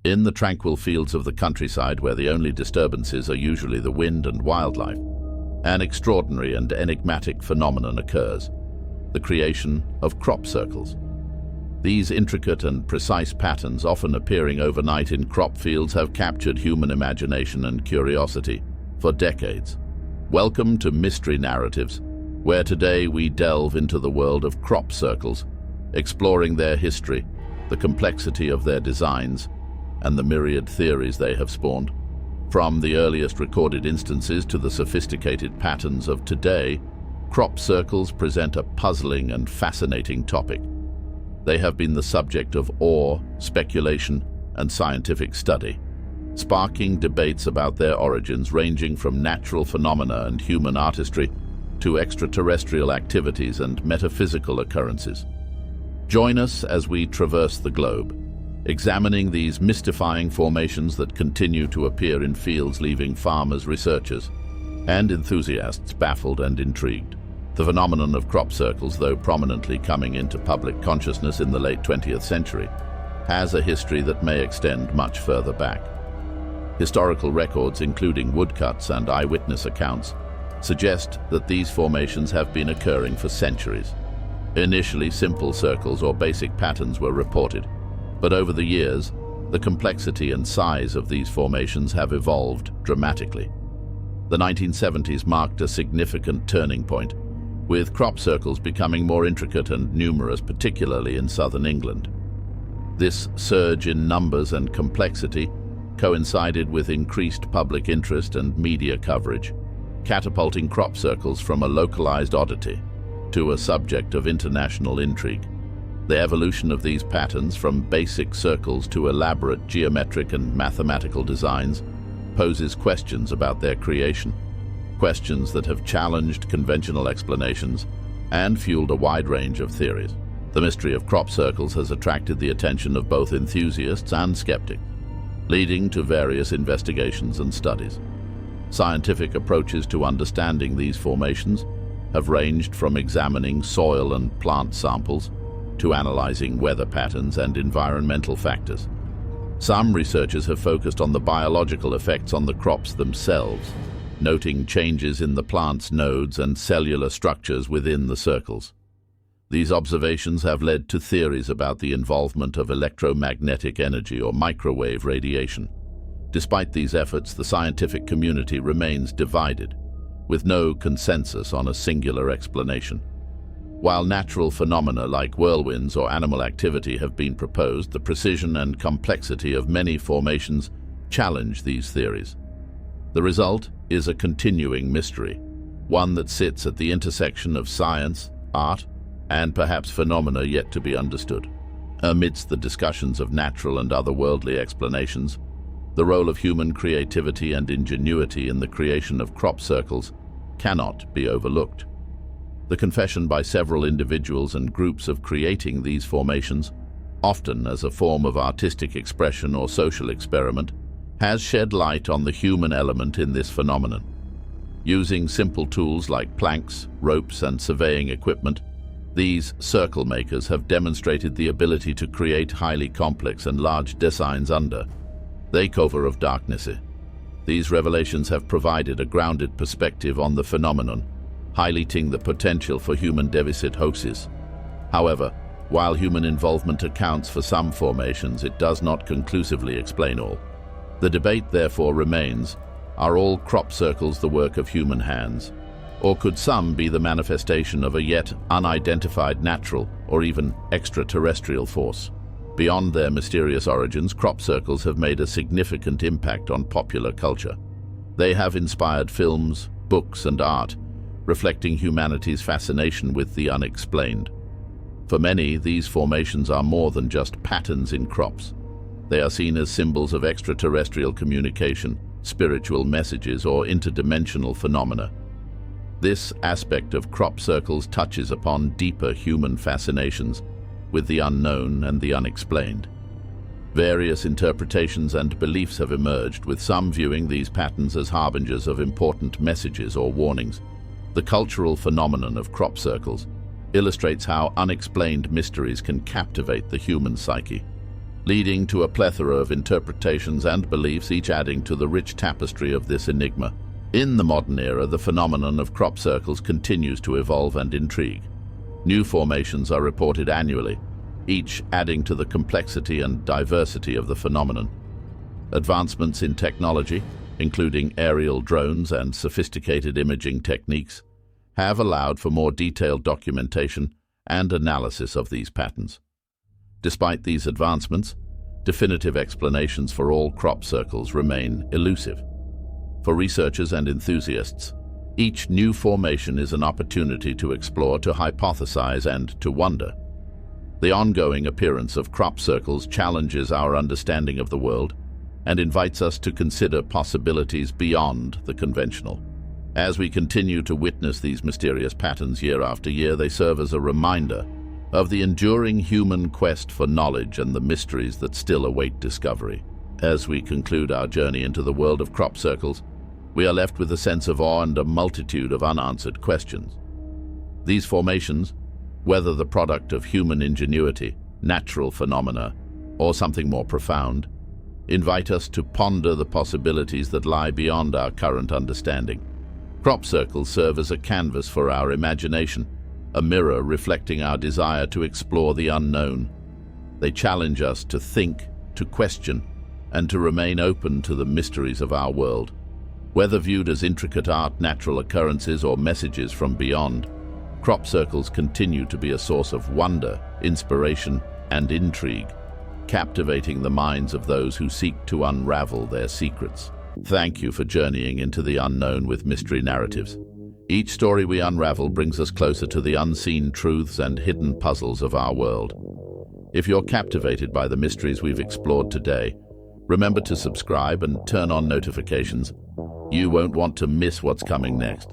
In the tranquil fields of the countryside, where the only disturbances are usually the wind and wildlife, an extraordinary and enigmatic phenomenon occurs: the creation of crop circles. These intricate and precise patterns, often appearing overnight in crop fields, have captured human imagination and curiosity for decades. Welcome to Mystery Narratives, where today we delve into the world of crop circles, exploring their history, the complexity of their designs, and the myriad theories they have spawned. From the earliest recorded instances to the sophisticated patterns of today, crop circles present a puzzling and fascinating topic. They have been the subject of awe, speculation, and scientific study, sparking debates about their origins ranging from natural phenomena and human artistry to extraterrestrial activities and metaphysical occurrences. Join us as we traverse the globe, examining these mystifying formations that continue to appear in fields, leaving farmers, researchers, and enthusiasts baffled and intrigued. The phenomenon of crop circles, though prominently coming into public consciousness in the late 20th century, has a history that may extend much further back. Historical records, including woodcuts and eyewitness accounts, suggest that these formations have been occurring for centuries. Initially, simple circles or basic patterns were reported, but over the years, the complexity and size of these formations have evolved dramatically. The 1970s marked a significant turning point, with crop circles becoming more intricate and numerous, particularly in southern England. This surge in numbers and complexity coincided with increased public interest and media coverage, catapulting crop circles from a localized oddity to a subject of international intrigue. The evolution of these patterns, from basic circles to elaborate geometric and mathematical designs, poses questions about their creation, questions that have challenged conventional explanations and fueled a wide range of theories. The mystery of crop circles has attracted the attention of both enthusiasts and skeptics, leading to various investigations and studies. Scientific approaches to understanding these formations have ranged from examining soil and plant samples to analyzing weather patterns and environmental factors. Some researchers have focused on the biological effects on the crops themselves, noting changes in the plant's nodes and cellular structures within the circles. These observations have led to theories about the involvement of electromagnetic energy or microwave radiation. Despite these efforts, the scientific community remains divided, with no consensus on a singular explanation. While natural phenomena like whirlwinds or animal activity have been proposed, the precision and complexity of many formations challenge these theories. The result is a continuing mystery, one that sits at the intersection of science, art, and perhaps phenomena yet to be understood. Amidst the discussions of natural and otherworldly explanations, the role of human creativity and ingenuity in the creation of crop circles cannot be overlooked. The confession by several individuals and groups of creating these formations, often as a form of artistic expression or social experiment, has shed light on the human element in this phenomenon. Using simple tools like planks, ropes, and surveying equipment, these circle makers have demonstrated the ability to create highly complex and large designs under the cover of darkness. These revelations have provided a grounded perspective on the phenomenon, highlighting the potential for human device hoaxes. However, while human involvement accounts for some formations, it does not conclusively explain all. The debate therefore remains: are all crop circles the work of human hands? Or could some be the manifestation of a yet unidentified natural or even extraterrestrial force? Beyond their mysterious origins, crop circles have made a significant impact on popular culture. They have inspired films, books, and art, reflecting humanity's fascination with the unexplained. For many, these formations are more than just patterns in crops. They are seen as symbols of extraterrestrial communication, spiritual messages, or interdimensional phenomena. This aspect of crop circles touches upon deeper human fascinations with the unknown and the unexplained. Various interpretations and beliefs have emerged, with some viewing these patterns as harbingers of important messages or warnings. The cultural phenomenon of crop circles illustrates how unexplained mysteries can captivate the human psyche. leading to a plethora of interpretations and beliefs, each adding to the rich tapestry of this enigma. In the modern era, the phenomenon of crop circles continues to evolve and intrigue. New formations are reported annually, each adding to the complexity and diversity of the phenomenon. Advancements in technology, including aerial drones and sophisticated imaging techniques, have allowed for more detailed documentation and analysis of these patterns. Despite these advancements, definitive explanations for all crop circles remain elusive. For researchers and enthusiasts, each new formation is an opportunity to explore, to hypothesize, and to wonder. The ongoing appearance of crop circles challenges our understanding of the world and invites us to consider possibilities beyond the conventional. As we continue to witness these mysterious patterns year after year, they serve as a reminder of the enduring human quest for knowledge and the mysteries that still await discovery. As we conclude our journey into the world of crop circles, we are left with a sense of awe and a multitude of unanswered questions. These formations, whether the product of human ingenuity, natural phenomena, or something more profound, invite us to ponder the possibilities that lie beyond our current understanding. Crop circles serve as a canvas for our imagination, a mirror reflecting our desire to explore the unknown. They challenge us to think, to question, and to remain open to the mysteries of our world. Whether viewed as intricate art, natural occurrences, or messages from beyond, crop circles continue to be a source of wonder, inspiration, and intrigue, captivating the minds of those who seek to unravel their secrets. Thank you for journeying into the unknown with Mystery Narratives. Each story we unravel brings us closer to the unseen truths and hidden puzzles of our world. If you're captivated by the mysteries we've explored today, remember to subscribe and turn on notifications. You won't want to miss what's coming next.